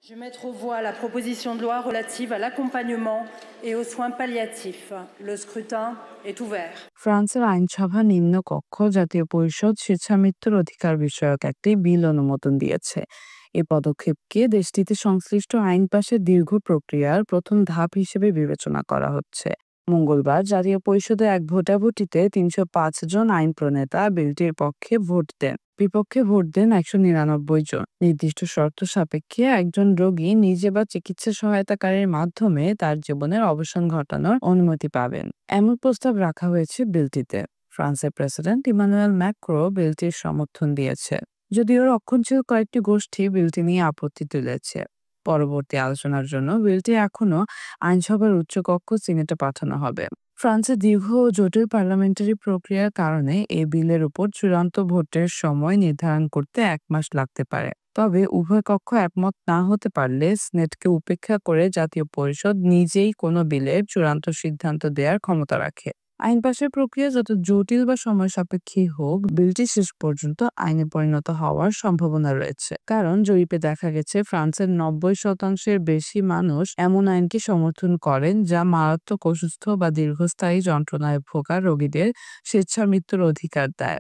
Je vais mettre aux voix la proposition de loi relative à l'accompagnement et aux soins palliatifs. Le scrutin est ouvert. ফ্রান্সের আইনসভা নিম্নকক্ষ জাতীয় পরিষদ স্বেচ্ছামৃত্যুর অধিকার বিষয়ক একটি বিল অনুমোদন দিয়েছে। এই পদক্ষেপকে দেশটিতে সংশ্লিষ্ট আইন পাশের দীর্ঘ প্রক্রিয়ার প্রথম ধাপ হিসেবে বিবেচনা করা হচ্ছে। মঙ্গলবার জাতীয় পরিষদে এক ভোটাভুটিতে ৩০৫ জন আইন প্রণেতা বিলটির পক্ষে ভোট দেন। বিপক্ষে ভোট দেন ১৯৯ জন। নির্দিষ্ট শর্ত সাপেক্ষে একজন রোগী নিজে বা চিকিৎসা সহায়তাকারীর মাধ্যমে তার জীবনের অবসান ঘটানোর অনুমতি পাবেন, এমন প্রস্তাব রাখা হয়েছে বিলটিতে। ফ্রান্সের প্রেসিডেন্ট ইমানুয়েল ম্যাক্রো বিলটির সমর্থন দিয়েছে, যদিও রক্ষণশীল কয়েকটি গোষ্ঠী বিলটি নিয়ে আপত্তি তুলেছে। পরবর্তী আলোচনার জন্য বিলটি এখনো আইনসভার উচ্চকক্ষ সিনেটে পাঠানো হবে। ফ্রান্সের দীর্ঘ ও জটিল পার্লামেন্টারি প্রক্রিয়ার কারণে এই বিলের উপর চূড়ান্ত ভোটের সময় নির্ধারণ করতে ১ মাস লাগতে পারে। তবে উভয় কক্ষ একমত না হতে পারলে সিনেটকে উপেক্ষা করে জাতীয় পরিষদ নিজেই কোনো বিলের চূড়ান্ত সিদ্ধান্ত দেওয়ার ক্ষমতা রাখে। আইন পাশের প্রক্রিয়া যত জটিল বা সময় সাপেক্ষী হোক, বিলটি শেষ পর্যন্ত আইনে পরিণত হওয়ার সম্ভাবনা রয়েছে। কারণ জরিপে দেখা গেছে ফ্রান্সের ৯০% বেশি মানুষ এমন আইনকে সমর্থন করেন যা মারাত্মক অসুস্থ বা দীর্ঘস্থায়ী যন্ত্রণায় ভোগা রোগীদের স্বেচ্ছা মৃত্যুর অধিকার দেয়।